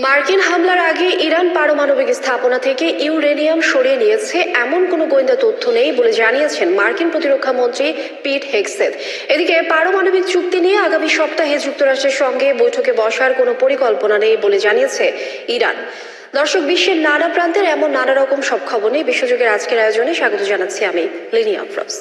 মার্কিন হামলার আগে ইরান পারমাণবিক স্থাপনা থেকে ইউরেনিয়াম সরিয়ে নিয়েছে এমন কোনো গোয়েন্দা তথ্য নেই বলে জানিয়েছেন মার্কিন প্রতিরক্ষা মন্ত্রী পিট হেগসেথ। এদিকে পারমাণবিক চুক্তি নিয়ে আগামী সপ্তাহে যুক্তরাষ্ট্রের সঙ্গে বৈঠকে বসার কোনো পরিকল্পনা নেই বলে জানিয়েছে ইরান। দর্শক, বিশ্বের নানা প্রান্তের এমন নানা রকম সব খবর নিয়ে বিশ্বযুগের আজকের আয়োজনে স্বাগত জানাচ্ছি আমি লিনি আফরোজ।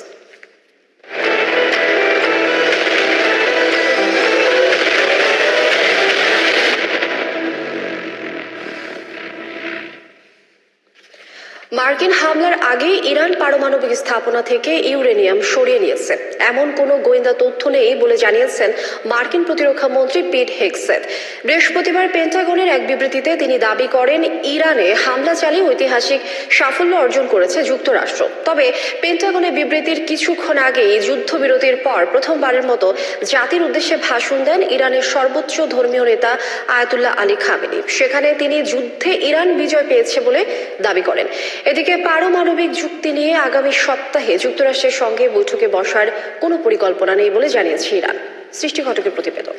মার্কিন হামলার আগে ইরান পারমাণবিক স্থাপনা থেকে ইউরেনিয়াম সরিয়ে নিয়েছে এমন কোনো গোয়েন্দা তথ্য নেই বলে জানিয়েছেন মার্কিন প্রতিরক্ষা মন্ত্রী পিট হেগসেথ। বৃহস্পতিবার পেন্টাগনের এক বিবৃতিতে তিনি দাবি করেন, ইরানে হামলা চালিয়ে ঐতিহাসিক সাফল্য অর্জন করেছে যুক্তরাষ্ট্র। তবে পেন্টাগনের বিবৃতির কিছুক্ষণ আগেই যুদ্ধবিরতির পর প্রথমবারের মতো জাতির উদ্দেশ্যে ভাষণ দেন ইরানের সর্বোচ্চ ধর্মীয় নেতা আয়াতুল্লাহ আলী খামেনি। সেখানে তিনি যুদ্ধে ইরান বিজয় পেয়েছে বলে দাবি করেন। এদিকে পারমাণবিক চুক্তি নিয়ে আগামী সপ্তাহে যুক্তরাষ্ট্রের সঙ্গে বৈঠকে বসার কোনো পরিকল্পনা নেই বলে জানিয়েছে ইরান। সৃষ্টি ঘটকের প্রতিবেদন।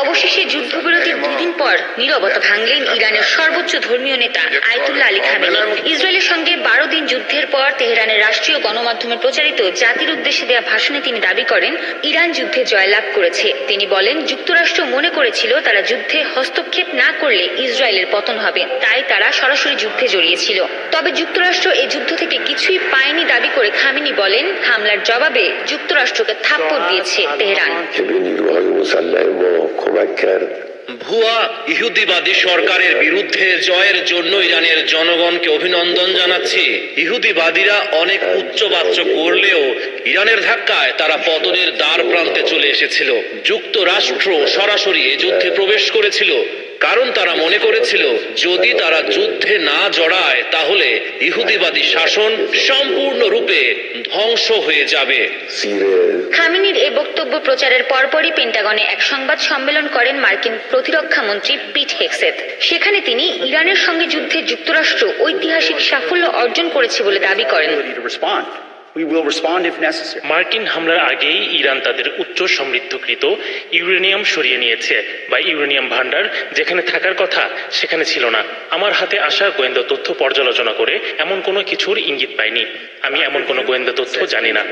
অবশেষে যুদ্ধবিরতির দুদিন পর নীরবতা ভাঙলেন ইরানের সর্বোচ্চ ধর্মীয় নেতা আয়াতুল্লাহ আলী খামেনি। ইসরায়েলের সঙ্গে 12 দিন যুদ্ধের পর তেহরানের রাষ্ট্রীয় গণমাধ্যমে প্রচারিত জাতির উদ্দেশ্যে দেওয়া ভাষণে তিনি দাবি করেন, ইরান যুদ্ধে জয়লাভ করেছে। তিনি বলেন, যুক্তরাষ্ট্র মনে করেছিল তারা যুদ্ধে হস্তক্ষেপ না করলে ইসরায়েলের পতন হবে, তাই তারা সরাসরি যুদ্ধে জড়িয়েছিল। তবে যুক্তরাষ্ট্র এই যুদ্ধ থেকে কিছুই পায়নি দাবি করে খামেনি বলেন, হামলার জবাবে যুক্তরাষ্ট্রকে থাপ্পড় দিয়েছে তেহরান। ভুয়া ইহুদিবাদী সরকারের বিরুদ্ধে জয়ের জন্য ইরানের জনগণকে অভিনন্দন জানাচ্ছি। ইহুদিবাদীরা অনেক উচ্চবাচ্য করলেও ইরানের ধাক্কায় তারা পতনের দ্বার প্রান্তে চলে এসেছিল। যুক্তরাষ্ট্র সরাসরি এ যুদ্ধে প্রবেশ করেছিল, কারণ তারা মনে করেছিল যদি তারা যুদ্ধে না জড়ায় তাহলে ইহুদিবাদী শাসন সম্পূর্ণরূপে ধ্বংস হয়ে যাবে। খামেনির এই বক্তব্য প্রচারের পরপরই পেন্টাগনে এক সংবাদ সম্মেলন করেন মার্কিন প্রতিরক্ষা মন্ত্রী পিট হেগসেথ। সেখানে তিনি ইরানের সঙ্গে যুদ্ধে যুক্তরাষ্ট্র ঐতিহাসিক সাফল্য অর্জন করেছে বলে দাবি করেন। মার্কিন হামলার আগেই ইরান তাদের উচ্চ সমৃদ্ধকৃত ইউরেনিয়াম সরিয়ে নিয়েছে, বা ইউরেনিয়াম ভান্ডার যেখানে থাকার কথা সেখানে ছিল না। আমার হাতে আসা গোয়েন্দা তথ্য পর্যালোচনা করে এমন কোনো কিছুর ইঙ্গিত পাইনি। আমি এমন কোনো গোয়েন্দা তথ্য জানি না।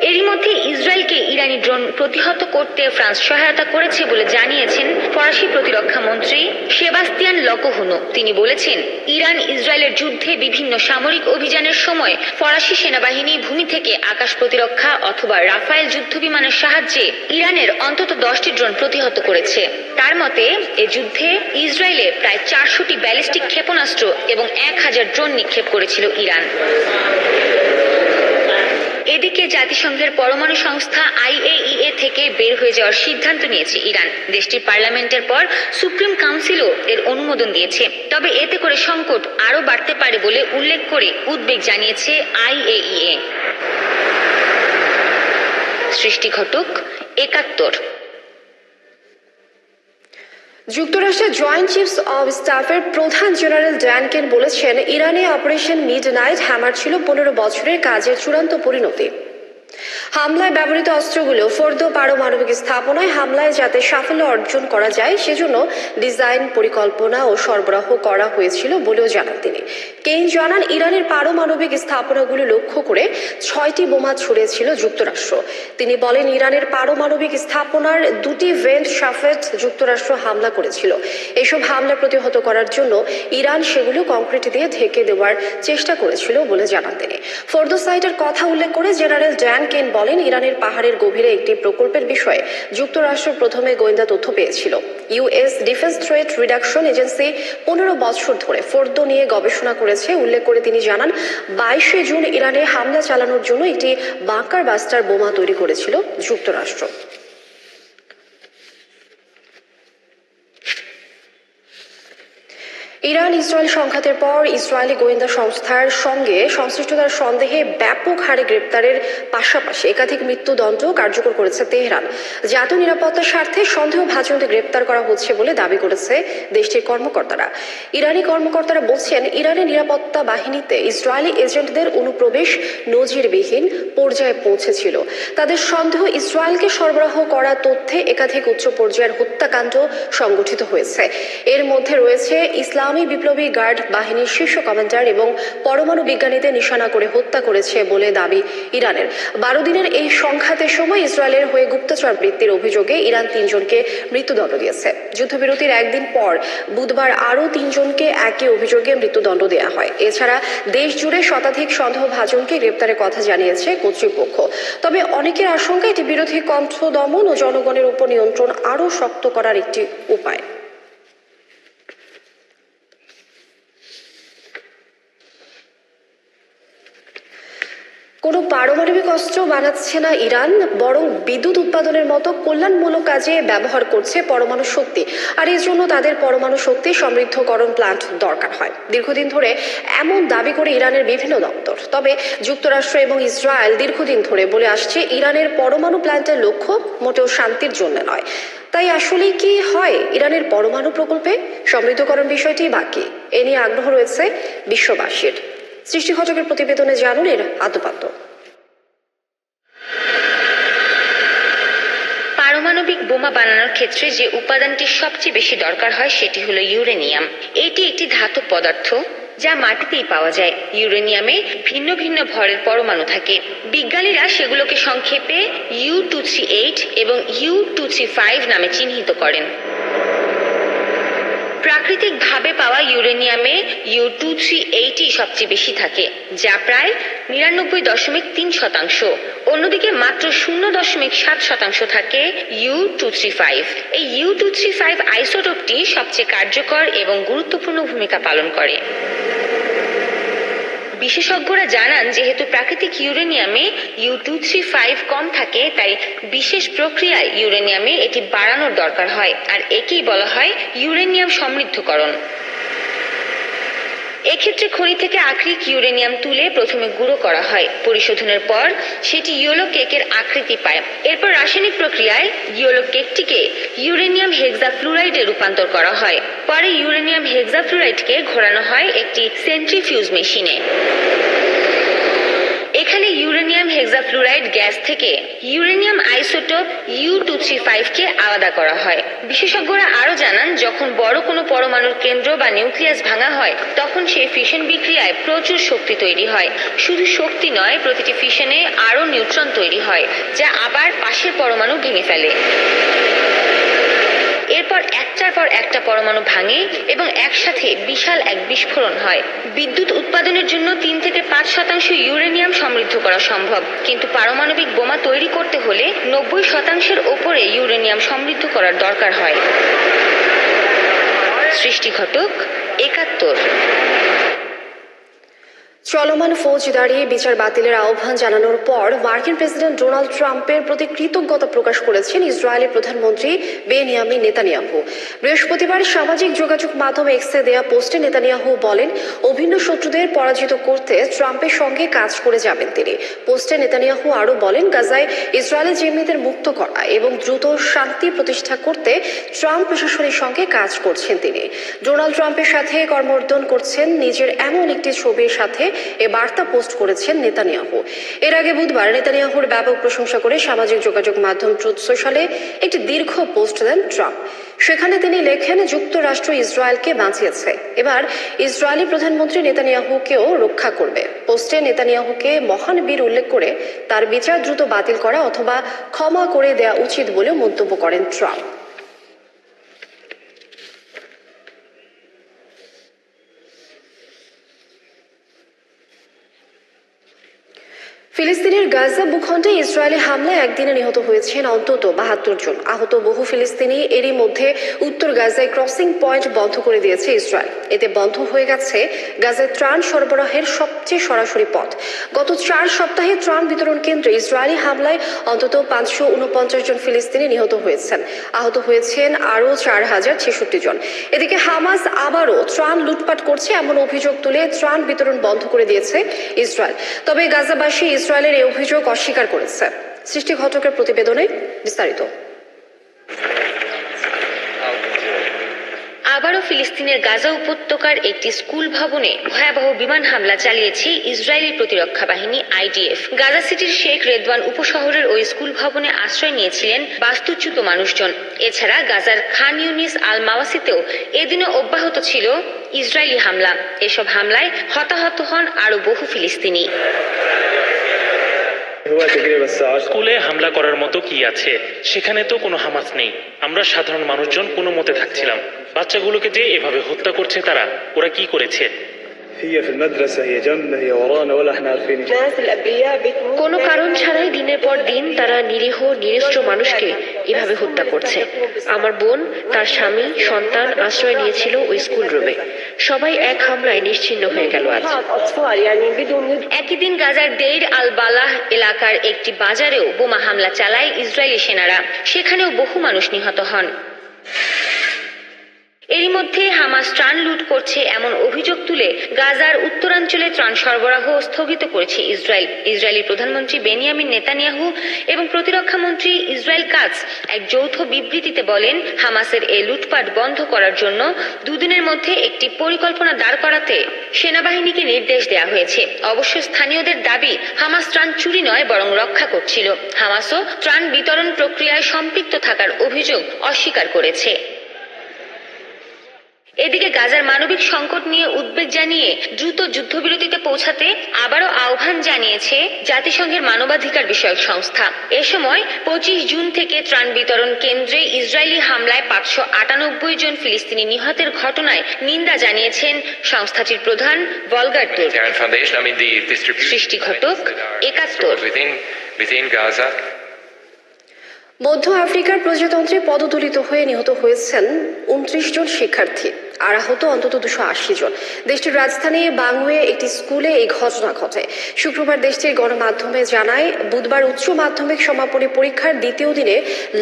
এরই মধ্যে ইসরায়েলকে ইরানি ড্রোন প্রতিহত করতে ফ্রান্স সহায়তা করেছে বলে জানিয়েছেন ফরাসি প্রতিরক্ষা মন্ত্রী সেবাস্তিয়ান লকোহুনো। তিনি বলেছেন, ইরান ইসরায়েলের যুদ্ধে বিভিন্ন সামরিক অভিযানের সময় ফরাসি সেনাবাহিনী ভূমি থেকে আকাশ প্রতিরক্ষা অথবা রাফায়েল যুদ্ধবিমানের সাহায্যে ইরানের অন্তত 10টি ড্রোন প্রতিহত করেছে। তার মতে, এ যুদ্ধে ইসরায়েলে প্রায় 400টি ব্যালিস্টিক ক্ষেপণাস্ত্র এবং 1000 ড্রোন নিক্ষেপ করেছিল ইরান। এদিকে জাতিসংঘের পরমাণু সংস্থা IAEA থেকে বের হয়ে যাওয়ার সিদ্ধান্ত নিয়েছে ইরান। দেশটির পার্লামেন্টের পর সুপ্রিম কাউন্সিলও এর অনুমোদন দিয়েছে। তবে এতে করে সংকট আরও বাড়তে পারে বলে উল্লেখ করে উদ্বেগ জানিয়েছে IAEA। সৃষ্টি ঘটক, 71। যুক্তরাষ্ট্রের জয়েন্ট চিফস অব স্টাফের প্রধান জেনারেল ড্যান কেন বলেছেন, ইরানে অপারেশন মিডনাইট হ্যামার ছিল 15 বছরের কাজের চূড়ান্ত পরিণতি। হামলায় ব্যবহৃত অস্ত্রগুলো ফোর্দো পারমাণবিক স্থাপনায় হামলায় যাতে সাফল্য অর্জন করা যায় সেজন্য ডিজাইন, পরিকল্পনা ও সরবরাহ করা হয়েছিল বলেও জানান তিনি। কেইন জানান, ইরানের পারমাণবিক স্থাপনাগুলো লক্ষ্য করে 6টি বোমা ছুড়েছিল যুক্তরাষ্ট্র। তিনি বলেন, ইরানের পারমাণবিক স্থাপনার 2টি ভেন্ট শাফট যুক্তরাষ্ট্র হামলা করেছিল। এসব হামলা প্রতিহত করার জন্য ইরান সেগুলো কংক্রিট দিয়ে ঢেকে দেওয়ার চেষ্টা করেছিল বলে জানান তিনি। ফোর্দো সাইটের কথা উল্লেখ করে জেনারেল ড্যান কেন বলেন, ইরানের পাহাড়ের গভীরে একটি প্রকল্পের বিষয়ে যুক্তরাষ্ট্র প্রথমে গোয়েন্দা তথ্য পেয়েছিল। US defence threat reduction agency 15 বছর ধরে ফোর্দো নিয়ে গবেষণা করেছে। উল্লেখ করে তিনি জানান, 22শে জুন ইরানে হামলা চালানোর জন্য একটি বাংকার বাস্টার বোমা তৈরি করেছিল যুক্তরাষ্ট্র। ইরান ইসরায়েল সংঘাতের পর ইসরায়েলি গোয়েন্দা সংস্থার সঙ্গে সংশ্লিষ্টতার সন্দেহে ব্যাপক হারে গ্রেপ্তারের পাশাপাশি একাধিক মৃত্যুদণ্ড কার্যকর করেছে তেহরান। জাতীয় নিরাপত্তার স্বার্থে সন্দেহভাজনদের গ্রেপ্তার করা হচ্ছে বলে দাবি করেছে দেশটির কর্মকর্তারা। ইরানি কর্মকর্তারা বলছেন, ইরানের নিরাপত্তা বাহিনীতে ইসরায়েলি এজেন্টদের অনুপ্রবেশ নজিরবিহীন পর্যায়ে পৌঁছেছিল। তাদের সন্দেহ, ইসরায়েলকে সরবরাহ করা তথ্যে একাধিক উচ্চ পর্যায়ের হত্যাকাণ্ড সংগঠিত হয়েছে। এর মধ্যে রয়েছে ইসলামী বিপ্লবী গার্ড বাহিনীর শীর্ষ কমান্ডার এবং পরমাণু বিজ্ঞানীদের নিশানা করে হত্যা করেছে বলে দাবি ইরানের। 12 দিনের এই সংঘাতের সময় ইসরায়েলের হয়ে গুপ্তচর বৃত্তির অভিযোগে ইরান 3 জনকে মৃত্যুদণ্ড দিয়েছে। যুদ্ধবিরতির একদিন পর বুধবার আরও 3 জনকে একই অভিযোগে মৃত্যুদণ্ড দেওয়া হয়। এছাড়া দেশ জুড়ে শতাধিক সন্দেহভাজনকে গ্রেপ্তারের কথা জানিয়েছে কর্তৃপক্ষ। তবে অনেকের আশঙ্কা, এটি বিরোধী কণ্ঠ দমন ও জনগণের উপর নিয়ন্ত্রণ আরও শক্ত করার একটি উপায়। কোনো পারমাণবিক অস্ত্র বানাচ্ছে না ইরান, বরং বিদ্যুৎ উৎপাদনের মতো কল্যাণমূলক কাজে ব্যবহার করছে পরমাণু শক্তি। আর এর জন্য তাদের পরমাণু শক্তি সমৃদ্ধকরণ প্ল্যান্ট দরকার হয়। দীর্ঘদিন ধরে এমন দাবি করে ইরানের বিভিন্ন দপ্তর। তবে যুক্তরাষ্ট্র এবং ইসরায়েল দীর্ঘদিন ধরে বলে আসছে, ইরানের পরমাণু প্ল্যান্টের লক্ষ্য মোটেও শান্তির জন্য নয়। তাই আসলেই কি হয় ইরানের পরমাণু প্রকল্পে? সমৃদ্ধকরণ বিষয়টি বাকি। এ নিয়ে আগ্রহ রয়েছে বিশ্ববাসীর। সৃষ্টি ঘটকের প্রতিবেদনে জানুন এর আদ্যপান্ত। পারমাণবিক বোমা বানানোর ক্ষেত্রে যে উপাদানটি সবচেয়ে বেশি দরকার হয় সেটি হলো ইউরেনিয়াম। এটি একটি ধাতব পদার্থ যা মাটিতেই পাওয়া যায়। ইউরেনিয়ামে ভিন্ন ভিন্ন ভরের পরমাণু থাকে। বিজ্ঞানীরা সেগুলোকে সংক্ষেপে U238 এবং U235 নামে চিহ্নিত করেন। প্রাকৃতিকভাবে পাওয়া ইউরেনিয়ামে U238 সবচেয়ে বেশি থাকে, যা প্রায় 99.3%। অন্যদিকে মাত্র 0.7% থাকে U235। এই U235 আইসোটোপটি সবচেয়ে কার্যকর এবং গুরুত্বপূর্ণ ভূমিকা পালন করে। বিশেষজ্ঞরা জানান, যেহেতু প্রাকৃতিক ইউরেনিয়ামে U235 কম থাকে, তাই বিশেষ প্রক্রিয়ায় ইউরেনিয়ামে এটি বাড়ানোর দরকার হয়, আর একেই বলা হয় ইউরেনিয়াম সমৃদ্ধকরণ। এক্ষেত্রে খনি থেকে আকরিক ইউরেনিয়াম তুলে প্রথমে গুঁড়ো করা হয়। পরিশোধনের পর সেটি ইয়েলো কেকের আকৃতি পায়। এরপর রাসায়নিক প্রক্রিয়ায় ইয়েলো কেকটিকে ইউরেনিয়াম হেক্সাফ্লুরাইডে রূপান্তর করা হয়। পরে ইউরেনিয়াম হেক্সাফ্লুরাইডকে ঘোরানো হয় একটি সেন্ট্রিফিউজ মেশিনে। এখানে ইউরেনিয়াম হেক্সাফ্লুরাইড গ্যাস থেকে ইউরেনিয়াম আইসোটোপ U235 কে আলাদা করা হয়। বিশেষজ্ঞরা আরও জানান, যখন বড় কোনো পরমাণুর কেন্দ্র বা নিউক্লিয়াস ভাঙা হয়, তখন সেই ফিশন বিক্রিয়ায় প্রচুর শক্তি তৈরি হয়। শুধু শক্তি নয়, প্রতিটি ফিশনে আরও নিউট্রন তৈরি হয়, যা আবার পাশের পরমাণু ভেঙে ফেলে। এরপর একটার পর একটা পরমাণু ভাঙে এবং একসাথে বিশাল এক বিস্ফোরণ হয়। বিদ্যুৎ উৎপাদনের জন্য 3 থেকে 5% ইউরেনিয়াম সমৃদ্ধ করা সম্ভব, কিন্তু পারমাণবিক বোমা তৈরি করতে হলে 90%-এর ওপরে ইউরেনিয়াম সমৃদ্ধ করার দরকার হয়। সৃষ্টি ঘটক, 71। চলমান ফৌজদারি বিচার বাতিলের আহ্বান জানানোর পর মার্কিন প্রেসিডেন্ট ডোনাল্ড ট্রাম্পের প্রতি কৃতজ্ঞতা প্রকাশ করেছেন ইসরায়েলি প্রধানমন্ত্রী বেনিয়ামিন নেতানিয়াহু। বৃহস্পতিবার সামাজিক যোগাযোগ মাধ্যম এক্সে দেয়া পোস্টে নেতানিয়াহু বলেন, অভিন্ন শত্রুদের পরাজিত করতে ট্রাম্পের সঙ্গে কাজ করে যাবেন তিনি। পোস্টে নেতানিয়াহু আরও বলেন, গাজায় ইসরায়েলি জিম্মিদের মুক্ত করা এবং দ্রুত শান্তি প্রতিষ্ঠা করতে ট্রাম্প প্রশাসনের সঙ্গে কাজ করছেন তিনি। ডোনাল্ড ট্রাম্পের সাথে করমর্দন করছেন নিজের এমন একটি ছবির সাথে এ বার্তা পোস্ট করেছেন নেতানিয়াহু। এর আগে বুধবার নেতানিয়াহুর ব্যাপক প্রশংসা করে সামাজিক যোগাযোগ মাধ্যম ট্রুথ সোশ্যালে একটি দীর্ঘ পোস্ট দেন ট্রাম্প। সেখানে তিনি লেখেন, যুক্তরাষ্ট্র ইসরায়েলকে বাঁচিয়েছে, এবার ইসরায়েলি প্রধানমন্ত্রী নেতানিয়াহুকেও রক্ষা করবে। পোস্টে নেতানিয়াহুকে মহান বীর উল্লেখ করে তার বিচার দ্রুত বাতিল করা অথবা ক্ষমা করে দেয়া উচিত বলে মন্তব্য করেন ট্রাম্প। ফিলিস্তিনের গাজা ভূখণ্ডে ইসরায়েলি হামলায় একদিনে নিহত হয়েছেন অন্তত ৭২ জন। আহত বহু ফিলিস্তিনি। এরই মধ্যে উত্তর গাজায় ক্রসিং পয়েন্ট বন্ধ করে দিয়েছে ইসরায়েল। এতে বন্ধ হয়ে গেছে গাজায় ত্রাণ সরবরাহের সবচেয়ে সরাসরি পথ। গত ৪ সপ্তাহে ত্রাণ বিতরণ কেন্দ্রে ইসরায়েলি হামলায় অন্তত ৫৪৯ জন ফিলিস্তিনি নিহত হয়েছেন। আহত হয়েছেন আরও ৪,০৬৬ জন। এদিকে হামাস আবারও ত্রাণ লুটপাট করছে এমন অভিযোগ তুলে ত্রাণ বিতরণ বন্ধ করে দিয়েছে ইসরায়েল। তবে গাজাবাসী ইসরায়েলের এই অভিযোগ অস্বীকার করেছে। সৃষ্টি ঘটকের প্রতিবেদনে বিস্তারিত। আবারও ফিলিস্তিনের গাজা উপত্যকার একটি স্কুল ভবনে ভয়াবহ বিমান হামলা চালিয়েছে ইসরায়েলি প্রতিরক্ষা বাহিনী আইডিএফ। গাজা সিটির শেখ রেদওয়ান উপশহরের ওই স্কুল ভবনে আশ্রয় নিয়েছিলেন বাস্তুচ্যুত মানুষজন। এছাড়া গাজার খান ইউনিস আল মাওয়াসিতেও এদিনও অব্যাহত ছিল ইসরায়েলি হামলা। এসব হামলায় হতাহত হন আরও বহু ফিলিস্তিনি। স্কুলে হামলা করার মতো কি আছে? সেখানে তো কোনো হামাস নেই। আমরা সাধারণ মানুষজন কোনো মতে থাকছিলাম। বাচ্চাগুলোকে যে এভাবে হত্যা করছে তারা, ওরা কি করেছে? কোনো কারণ ছাড়াই দিনের পর দিন তারা নিরীহ নিরস্ত্র মানুষকে এভাবে হত্যা করছে। আমার বোন, তার স্বামী, সন্তান আশ্রয় নিয়েছিল ওই স্কুল রুমে। সবাই এক হামলায় নিশ্চিহ্ন হয়ে গেল আজ। একই দিন গাজার দেইর আল বালাহ এলাকার একটি বাজারেও বোমা হামলা চালায় ইসরায়েলি সেনারা। সেখানেও বহু মানুষ নিহত হন। এরই মধ্যে হামাস ত্রাণ লুট করছে এমন অভিযোগ তুলে গাজার উত্তরাঞ্চলে ত্রাণ সরবরাহ স্থগিত করেছে ইসরায়েল। ইসরায়েলি প্রধানমন্ত্রী বেনিয়ামিন নেতানিয়াহু এবং প্রতিরক্ষা মন্ত্রী ইসরায়েল কাটজ এক যৌথ বিবৃতিতে বলেন, হামাসের এই লুটপাট বন্ধ করার জন্য দুদিনের মধ্যে একটি পরিকল্পনা দাঁড় করাতে সেনাবাহিনীকে নির্দেশ দেওয়া হয়েছে। অবশ্য স্থানীয়দের দাবি, হামাস ত্রাণ চুরি নয় বরং রক্ষা করছিল। হামাসও ত্রাণ বিতরণ প্রক্রিয়ায় সম্পৃক্ত থাকার অভিযোগ অস্বীকার করেছে। এদিকে গাজার মানবিক সংকট নিয়ে উদ্বেগ জানিয়ে দ্রুত যুদ্ধবিরতিতে পৌঁছাতে আবারও আহ্বান জানিয়েছে জাতিসংঘের মানবাধিকার বিষয়ক সংস্থা। এ সময় ২৫ জুন থেকে ত্রাণ বিতরণ কেন্দ্রে ইসরায়েলি হামলায় ৫৯৮ জন ফিলিস্তিনি নিহতের ঘটনায় নিন্দা জানিয়েছেন সংস্থাটির প্রধান ভলগার তুর্ক। সৃষ্টি ঘটক, ৭১। মধ্য আফ্রিকার প্রজাতন্ত্রে পদদলিত হয়ে নিহত হয়েছেন ২৯ জন শিক্ষার্থী, আর আহত অন্তত ২৮০ জন। দেশটির রাজধানী বাংওয়ে একটি স্কুলে এই ঘটনা ঘটে। শুক্রবার দেশটির গণমাধ্যমে জানায়, বুধবার উচ্চ মাধ্যমিক সমাপনী পরীক্ষার দ্বিতীয় দিনে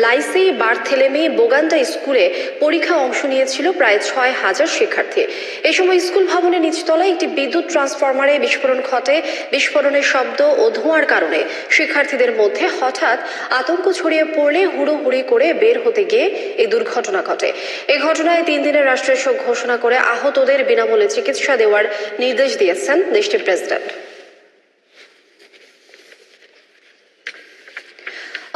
লাইসে বার্থেলেমে বোগান্ডা স্কুলে পরীক্ষা অংশ নিয়েছিল প্রায় ৬,০০০ শিক্ষার্থী। এ সময় স্কুল ভবনের নিচতলায় একটি বিদ্যুৎ ট্রান্সফরমারে বিস্ফোরণ ঘটে। বিস্ফোরণের শব্দ ও ধোঁয়ার কারণে শিক্ষার্থীদের মধ্যে হঠাৎ আতঙ্ক ছড়িয়ে পড়লে হুড়োহুড়ি করে বের হতে গিয়ে এই দুর্ঘটনা ঘটে। এই ঘটনায় ৩ দিনের রাষ্ট্রীয় শোক ঘোষণা করে আহতদের বিনামূল্যে চিকিৎসা দেওয়ার নির্দেশ দিয়েছেন দেশটির প্রেসিডেন্ট।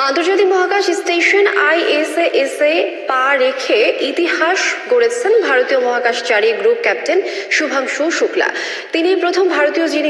আন্তর্জাতিক মহাকাশ স্টেশন ISS-এ পা রেখে ইতিহাস গড়েছেন ভারতীয় মহাকাশচারী গ্রুপ ক্যাপ্টেন শুভাংশু শুক্লা। তিনি প্রথম ভারতীয় যিনি